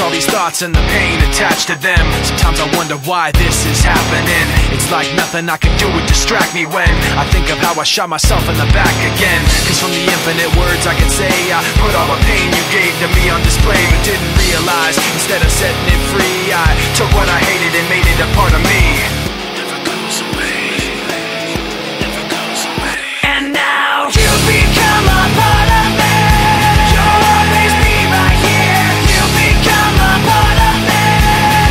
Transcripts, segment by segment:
All these thoughts and the pain attached to them. Sometimes I wonder why this is happening. It's like nothing I can do would distract me when I think of how I shot myself in the back again. Cause from the infinite words I can say, I put all the pain you gave to me on display, but didn't realize instead of setting it free, I took what I hated and made it a part of me. Never goes away, never goes away. And now you've become a part of me. You'll always be right here. You've become a part of me.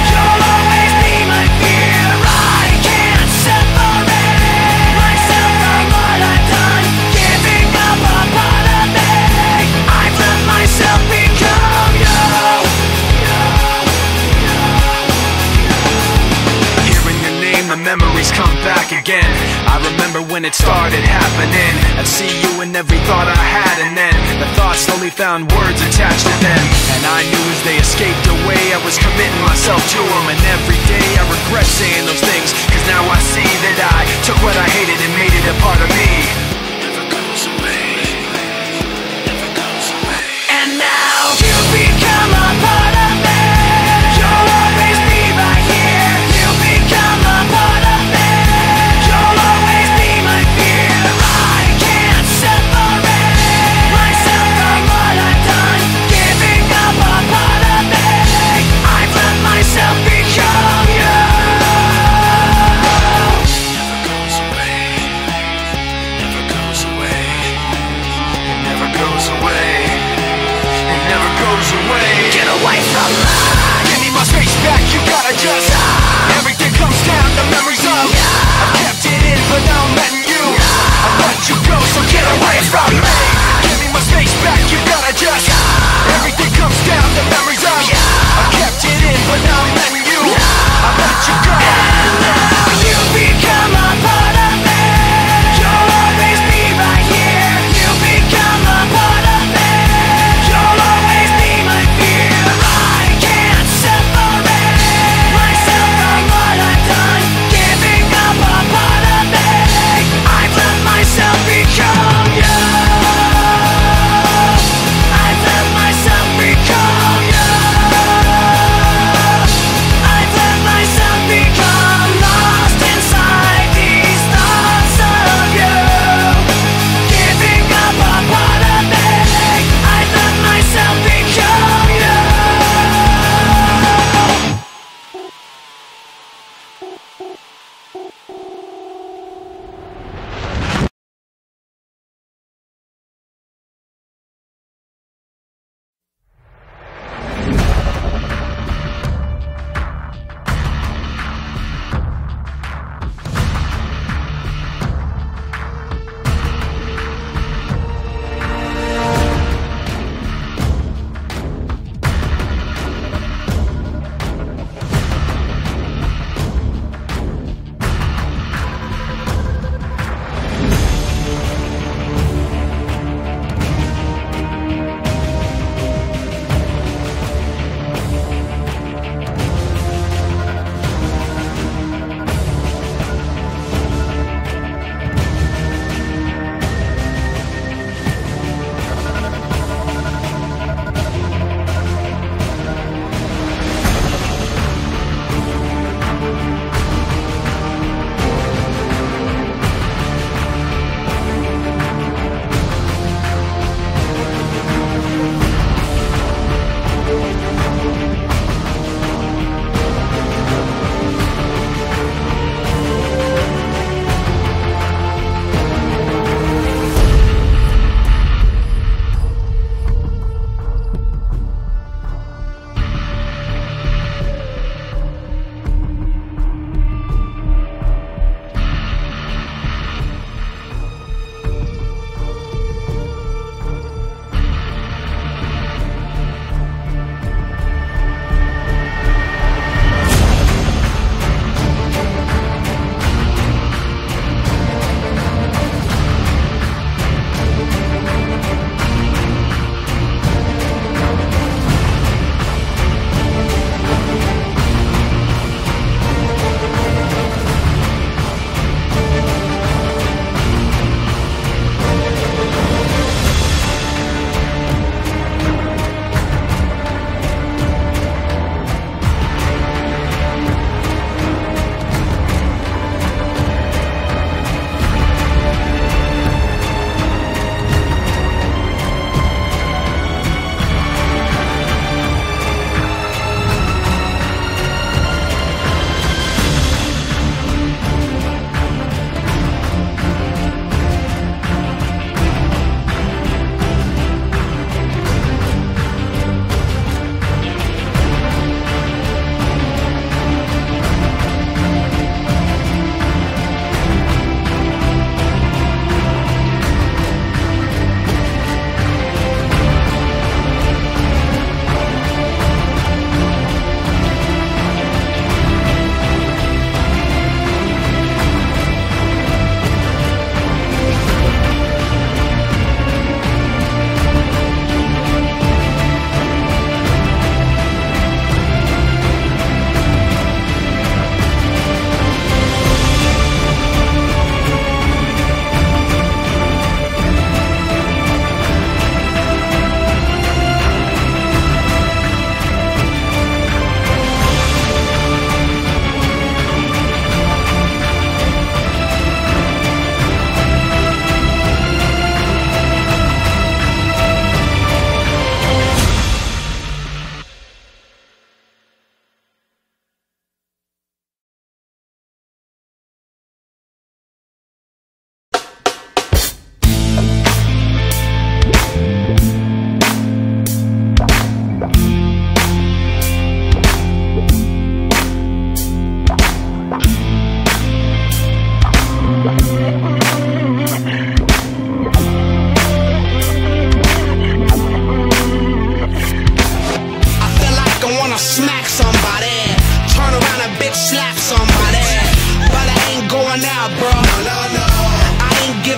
You'll always be my fear. I can't separate myself from what I've done. Giving up a part of me. I've let myself become you. Hearing your name, the memories come back again. I remember when it started happening. I'd see you in every thought I had, and then the thoughts slowly found words attached to them. And I knew as they escaped away, I was committing myself to them. And every day I regret saying those things, cause now I see that I took what I hated and made it a part of me. Never goes away, never goes away. And now you've become a part of me. You'll always be right here. You've become a part of me. You'll always be my fear. I can't separate myself from what I've done. Giving up a part of me. I've let myself become you. Never goes away, never goes away. It never goes away, it never goes away. Get away from me. Give me my space back, you gotta just everything comes down to memories of I've kept it in, but now I'm letting you I've let you go, so get away from me. Give me my space back, you gotta just everything comes down to memories of I've kept it in, but now I'm letting you I've let you go. And now you've become a part of me. You'll always be right here. You've become a part of me. You'll always be my fear. I can't separate myself from what I've done. Giving up a part of me. I've let myself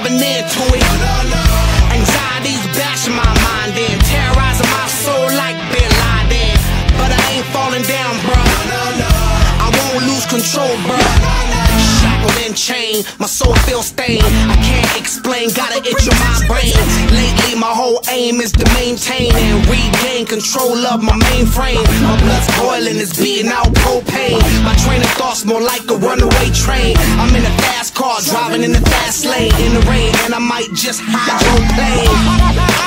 giving in to it. Anxiety's bashing my mind in, terrorizing my soul like Bin Laden. But I ain't falling down, bruh. I won't lose control, bruh. Shackled and chained, my soul feels stained. I can't explain, gotta itch in my brain. Lately my whole aim is to maintain and regain control of my mainframe. My blood's boiling, it's beating out propane. My train of thoughts more like a runaway train. I'm in a fast car, driving in the fast lane. In the rain, and I might just hydroplane.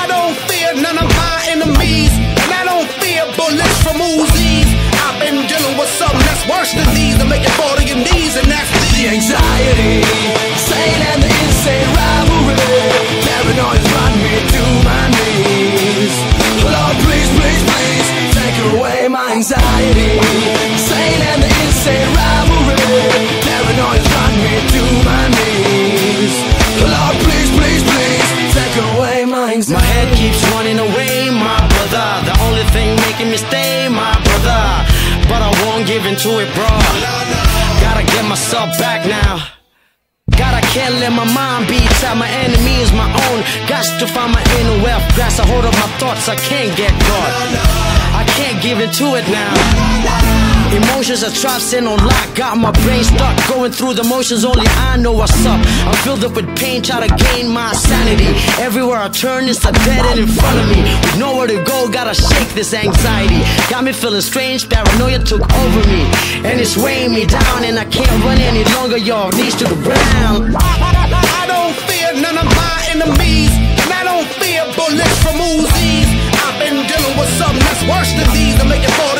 I don't fear none of my enemies, and I don't fear bullets from Uzis. I've been dealing with something that's worse than these, to make it fall to your knees, and that's the anxiety, insane and the insane rivalry. Paranoia's run me to my knees. Lord, please, please, please, take away my anxiety. Insane and the insane rivalry. Paranoia's run me to my knees. Lord, please, please, please, take away my anxiety. My head keeps running away, my brother. The only thing making me stay, my brother. But I won't give in to it, bro. Gotta get myself back now. God, I can't let my mind be tied. My enemy is my own. Got to find my inner wealth. Grasp a hold of my thoughts, I can't get caught. I can't give into it now. Emotions are trapped in on lock. Got my brain stuck, going through the motions. Only I know what's up. I'm filled up with pain, try to gain my sanity. Everywhere I turn, it's a dead end in front of me. With nowhere to go, gotta shake this anxiety. Got me feeling strange, paranoia took over me, and it's weighing me down, and I can't run any longer, y'all. Knees to the ground. I don't fear none of my enemies, and I don't fear bullets from Uzis. I've been dealing with something that's worse than these, to make it fall